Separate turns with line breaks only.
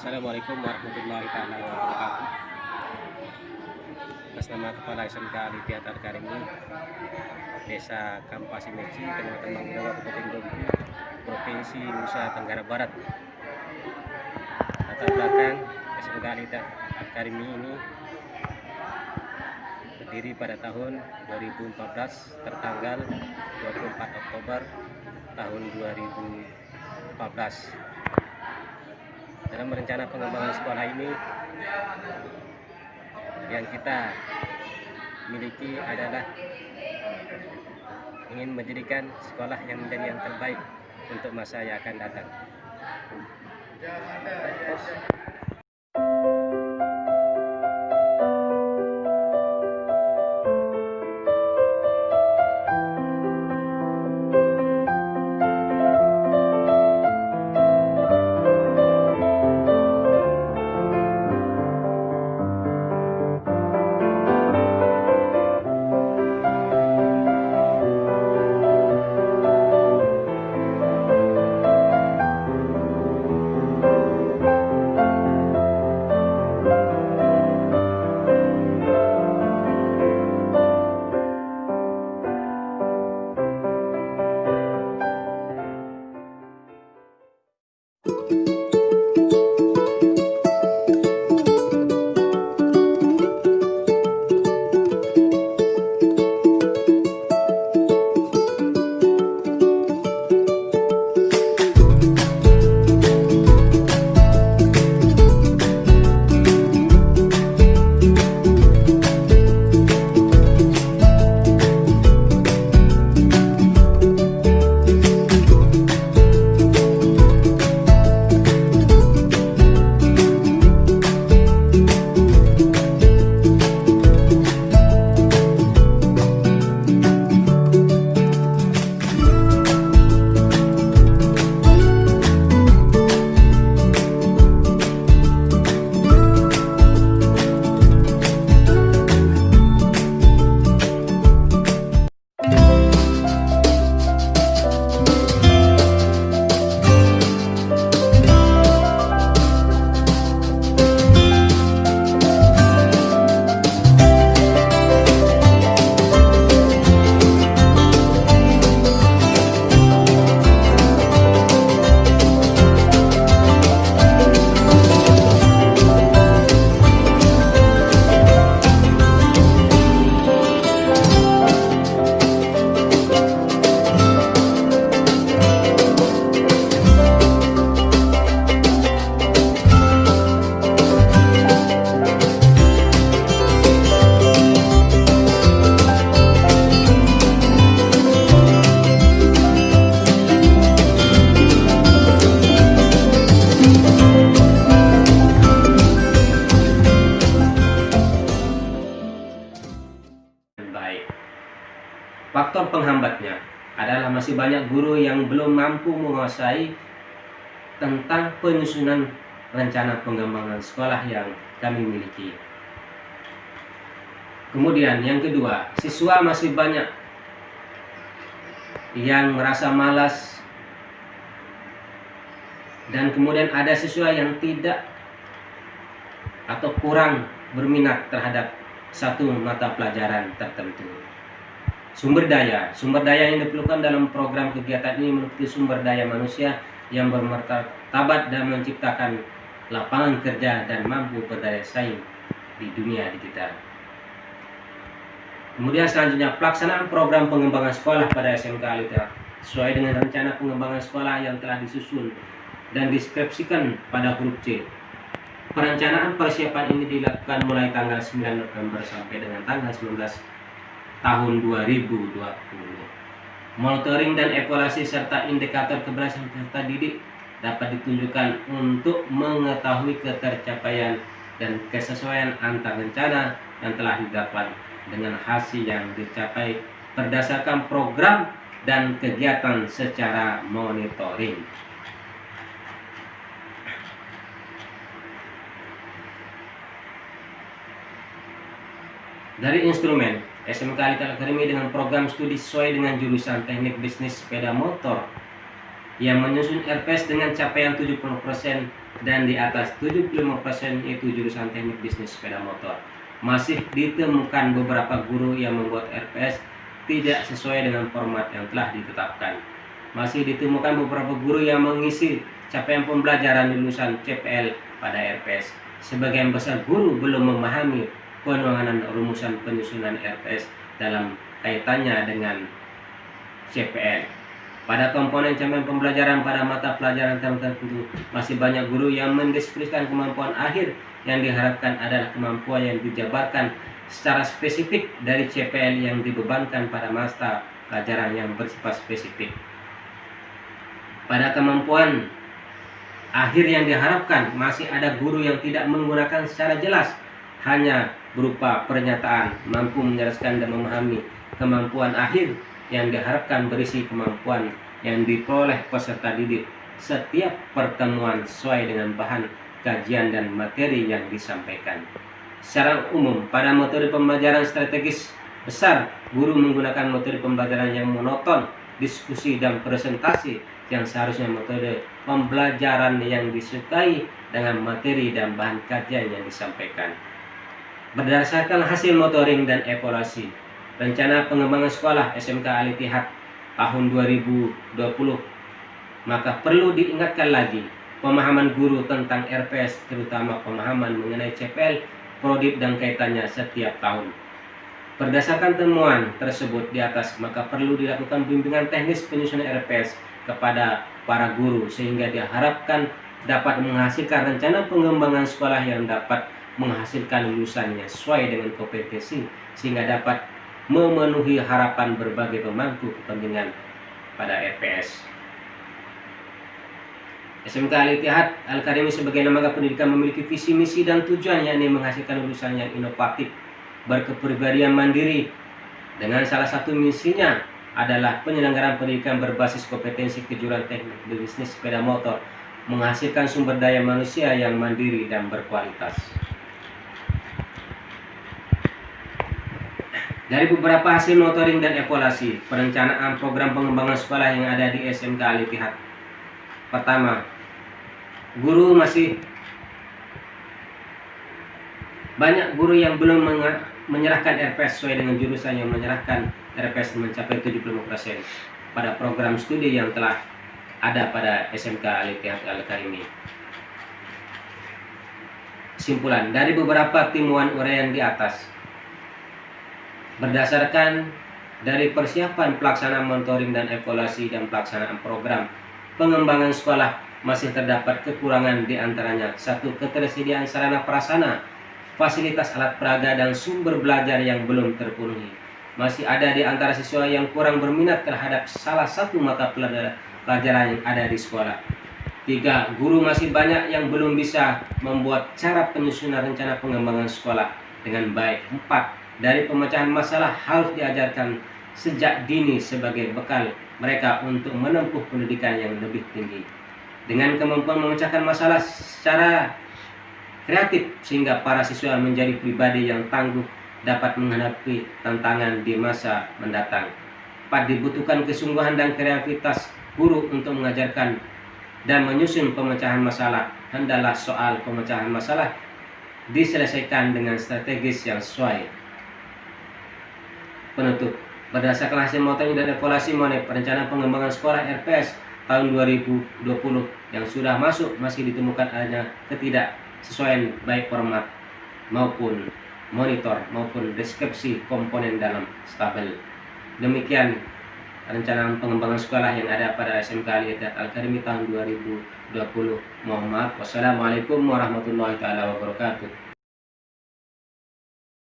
Assalamualaikum warahmatullahi taala wabarakatuh. Atas nama Kepala SMK Alitiatar Karimi, Desa Kampasimeji, Kecamatan Manggulawa, Kabupaten Dompu, Provinsi Nusa Tenggara Barat. Latar belakang SMK Alitiatar Karimi ini berdiri pada tahun 2014 tertanggal 24 Oktober tahun 2014. Dalam rencana pengembangan sekolah ini yang kita miliki adalah ingin menjadikan sekolah yang menjadi yang terbaik untuk masa yang akan datang. Faktor penghambatnya adalah masih banyak guru yang belum mampu menguasai tentang penyusunan rencana pengembangan sekolah yang kami miliki. Kemudian yang kedua, siswa masih banyak yang merasa malas, dan kemudian ada siswa yang tidak atau kurang berminat terhadap satu mata pelajaran tertentu. Sumber daya yang diperlukan dalam program kegiatan ini meliputi sumber daya manusia yang bermartabat dan menciptakan lapangan kerja dan mampu berdaya saing di dunia digital. Kemudian selanjutnya, pelaksanaan program pengembangan sekolah pada SMK Alitiatar sesuai dengan rencana pengembangan sekolah yang telah disusun dan deskripsikan pada huruf C. Perencanaan persiapan ini dilakukan mulai tanggal 9 November sampai dengan tanggal 19 tahun 2020. Monitoring dan evaluasi serta indikator keberhasilan peserta didik dapat ditunjukkan untuk mengetahui ketercapaian dan kesesuaian antar rencana yang telah didapat dengan hasil yang dicapai berdasarkan program dan kegiatan secara monitoring. Dari instrumen, SMK Alitiatar Karimi dengan program studi sesuai dengan jurusan teknik bisnis sepeda motor yang menyusun RPS dengan capaian 70% dan di atas 75% yaitu jurusan teknik bisnis sepeda motor. Masih ditemukan beberapa guru yang membuat RPS tidak sesuai dengan format yang telah ditetapkan. Masih ditemukan beberapa guru yang mengisi capaian pembelajaran lulusan CPL pada RPS. Sebagian besar guru belum memahami penanganan rumusan penyusunan RPS dalam kaitannya dengan CPL. Pada komponen capaian pembelajaran pada mata pelajaran tertentu, masih banyak guru yang mendeskripsikan kemampuan akhir yang diharapkan adalah kemampuan yang dijabarkan secara spesifik dari CPL yang dibebankan pada mata pelajaran yang bersifat spesifik. Pada kemampuan akhir yang diharapkan, masih ada guru yang tidak menggunakan secara jelas, hanya berupa pernyataan, mampu menjelaskan dan memahami kemampuan akhir yang diharapkan berisi kemampuan yang diperoleh peserta didik setiap pertemuan sesuai dengan bahan kajian dan materi yang disampaikan. Secara umum, pada metode pembelajaran strategis besar, guru menggunakan metode pembelajaran yang monoton, diskusi dan presentasi yang seharusnya metode pembelajaran yang disukai dengan materi dan bahan kajian yang disampaikan. Berdasarkan hasil monitoring dan evaluasi rencana pengembangan sekolah SMK Al-Ittihad tahun 2020, maka perlu diingatkan lagi pemahaman guru tentang RPS, terutama pemahaman mengenai CPL, Prodip dan kaitannya setiap tahun. Berdasarkan temuan tersebut di atas, maka perlu dilakukan bimbingan teknis penyusunan RPS kepada para guru sehingga diharapkan dapat menghasilkan rencana pengembangan sekolah yang dapat menghasilkan lulusannya sesuai dengan kompetensi sehingga dapat memenuhi harapan berbagai pemangku kepentingan pada RPS. SMK Al-Ittihad Al-Karimi sebagai lembaga pendidikan memiliki visi, misi, dan tujuan, yakni menghasilkan lulusan yang inovatif, berkepribadian mandiri, dengan salah satu misinya adalah penyelenggaraan pendidikan berbasis kompetensi kejuruan teknik bisnis sepeda motor, menghasilkan sumber daya manusia yang mandiri dan berkualitas. Dari beberapa hasil monitoring dan evaluasi perencanaan program pengembangan sekolah yang ada di SMK Al-Ittihad. Pertama, guru masih banyak guru yang belum menyerahkan RPS sesuai dengan jurusan yang menyerahkan RPS mencapai 75% pada program studi yang telah ada pada SMK Al-Ittihad Al-Karimi. Kesimpulan dari beberapa timuan uraian di atas, berdasarkan dari persiapan pelaksanaan monitoring dan evaluasi dan pelaksanaan program pengembangan sekolah, masih terdapat kekurangan di antaranya: 1. Ketersediaan sarana prasarana, fasilitas alat peraga dan sumber belajar yang belum terpenuhi. Masih ada di antara siswa yang kurang berminat terhadap salah satu mata pelajaran yang ada di sekolah. 3. Guru masih banyak yang belum bisa membuat cara penyusunan rencana pengembangan sekolah dengan baik. 4. Dari pemecahan masalah harus diajarkan sejak dini sebagai bekal mereka untuk menempuh pendidikan yang lebih tinggi. Dengan kemampuan memecahkan masalah secara kreatif sehingga para siswa menjadi pribadi yang tangguh dapat menghadapi tantangan di masa mendatang. 4. Dibutuhkan kesungguhan dan kreativitas guru untuk mengajarkan dan menyusun pemecahan masalah. Hendaklah soal pemecahan masalah diselesaikan dengan strategis yang sesuai. Penutup, berdasarkan hasil monitoring dan evaluasi mengenai perencanaan pengembangan sekolah RPS tahun 2020 yang sudah masuk, masih ditemukan adanya ketidaksesuaian baik format maupun monitor maupun deskripsi komponen dalam tabel. Demikian rencana pengembangan sekolah yang ada pada SMK Al-Ittihad Al-Karimi tahun 2020. Mohon maaf. Wassalamualaikum warahmatullahi wabarakatuh.